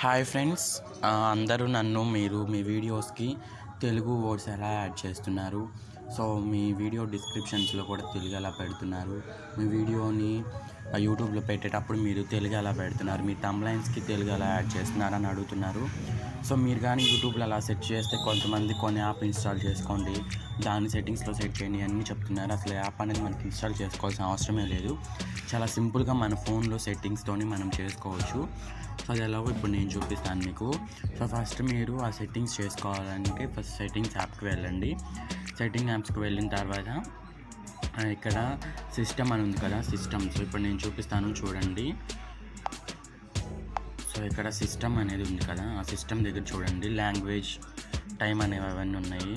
Hi friends, అందరూ నన్ను మీరు మీ వీడియోస్కి తెలుగు వర్డ్స్ ఎలా యాడ్ చేస్తున్నారు. సో మీ వీడియో డిస్క్రిప్షన్స్లో కూడా తెలుగు ఎలా పెడుతున్నారు, మీ వీడియోని యూట్యూబ్లో పెట్టేటప్పుడు మీరు తెలుగు ఎలా పెడుతున్నారు, మీ తమ్లైన్స్కి తెలుగు ఎలా యాడ్ చేస్తున్నారని అడుగుతున్నారు. సో మీరు కానీ యూట్యూబ్లో అలా సెట్ చేస్తే కొంతమంది కొన్ని యాప్ ఇన్స్టాల్ చేసుకోండి, దాని సెట్టింగ్స్లో సెట్ చేయండి అన్నీ చెప్తున్నారు. అసలు యాప్ అనేది మనకి ఇన్స్టాల్ చేసుకోవాల్సిన అవసరమే లేదు. చాలా సింపుల్గా మన ఫోన్లో సెట్టింగ్స్తోని మనం చేసుకోవచ్చు. సో అది ఎలాగో ఇప్పుడు నేను చూపిస్తాను మీకు. సో ఫస్ట్ మీరు ఆ సెట్టింగ్స్ చేసుకోవాలంటే ఫస్ట్ సెట్టింగ్స్ యాప్కి వెళ్ళండి. సెట్టింగ్ యాప్స్కి వెళ్ళిన తర్వాత ఇక్కడ సిస్టమ్ అని ఉంది కదా, సిస్టమ్. సో ఇప్పుడు నేను చూపిస్తాను చూడండి. సో ఇక్కడ సిస్టమ్ అనేది ఉంది కదా, ఆ సిస్టమ్ దగ్గర చూడండి లాంగ్వేజ్, టైం అనేవి అవన్నీ ఉన్నాయి.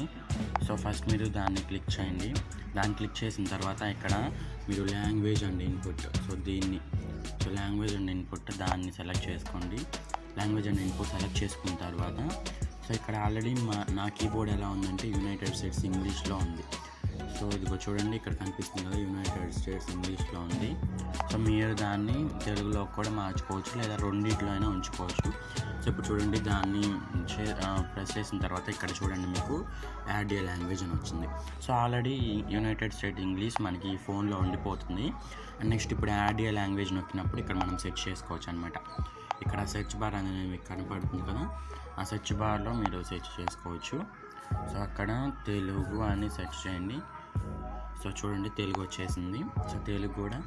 సో ఫస్ట్ మీరు దాన్ని క్లిక్ చేయండి. దాన్ని క్లిక్ చేసిన తర్వాత ఇక్కడ మీరు language and input, so language and input దాన్ని సెలెక్ట్ చేసుకోండి. లాంగ్వేజ్ అండ్ ఇన్పుట్ సెలెక్ట్ చేసుకున్న తర్వాత సో ఇక్కడ ఆల్రెడీ నా కీబోర్డ్ ఎలా ఉందంటే యునైటెడ్ స్టేట్స్ ఇంగ్లీష్లో ఉంది. సో ఇదిగో చూడండి, ఇక్కడ కనిపిస్తుంది కదా యునైటెడ్ స్టేట్స్ ఇంగ్లీష్లో ఉంది. సో మీరు దాన్ని తెలుగులో కూడా మార్చుకోవచ్చు, లేదా రెండిట్లో అయినా ఉంచుకోవచ్చు. సో ఇప్పుడు చూడండి, దాన్ని ప్రెస్ చేసిన తర్వాత ఇక్కడ చూడండి మీకు యాడ్ ఏ లాంగ్వేజ్ అని వచ్చింది. So already United state English మనకి ఈ ఫోన్లో ఉండిపోతుంది. అండ్ నెక్స్ట్ ఇప్పుడు యాడ్ ఏ లాంగ్వేజ్ నొక్కినప్పుడు ఇక్కడ మనం సెర్చ్ చేసుకోవచ్చు అనమాట. ఇక్కడ సెర్చ్ బార్ అనేది మీకు కనపడుతుంది కదా, ఆ సెర్చ్ బార్లో మీరు సెర్చ్ చేసుకోవచ్చు. సో అక్కడ తెలుగు అని సెర్చ్ చేయండి. సో చూడండి తెలుగు వచ్చేసింది. సో తెలుగు కూడా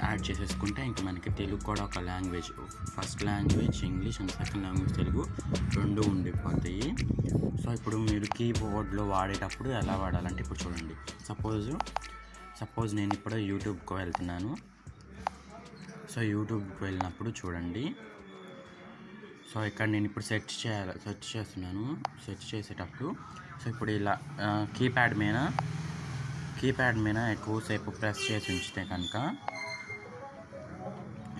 యాడ్ చేసేసుకుంటే ఇంకా మనకి తెలుగు కూడా ఒక language, first language English and second language Telugu రెండు ఉండిపోతాయి. సో ఇప్పుడు మీరు కీబోర్డ్లో వాడేటప్పుడు ఎలా వాడాలంటే ఇప్పుడు చూడండి, సపోజ్ నేను ఇప్పుడు యూట్యూబ్కి వెళ్తున్నాను. సో యూట్యూబ్కి వెళ్ళినప్పుడు చూడండి, సో ఇక్కడ నేను ఇప్పుడు సెర్చ్ చేస్తున్నాను. సెర్చ్ చేసేటప్పుడు సో ఇప్పుడు ఇలా కీప్యాడ్ మీద ఎక్కువసేపు ప్రెస్ చేసి ఉంచితే కనుక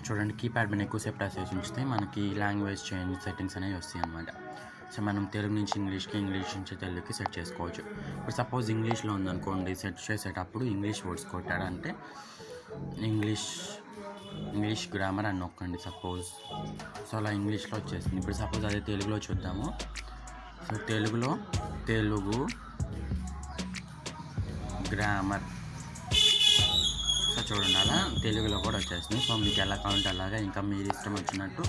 చూడండి, కీప్యాడ్ మీద ఎక్కువసేపు ప్రెస్ చేసి ఉంచితే మనకి లాంగ్వేజ్ చేంజ్ సెట్టింగ్స్ అనేవి వస్తాయి అన్నమాట. సో మనం తెలుగు నుంచి ఇంగ్లీష్కి, ఇంగ్లీష్ నుంచి తెలుగుకి సెట్ చేసుకోవచ్చు. ఇప్పుడు సపోజ్ ఇంగ్లీష్లో ఉందనుకోండి, సెట్ చేసేటప్పుడు ఇంగ్లీష్ వర్డ్స్ కొట్టాడంటే ఇంగ్లీష్ గ్రామర్ అని నొక్కండి సపోజ్. సో అలా ఇంగ్లీష్లో వచ్చేసింది. ఇప్పుడు సపోజ్ అదే తెలుగులో చూద్దాము. సో తెలుగులో తెలుగు గ్రామర్, సో చూడండి అలా తెలుగులో కూడా వచ్చేసింది. సో మీకు ఎలా కావాలంటే అలాగా, ఇంకా మీరు ఇష్టం వచ్చినట్టు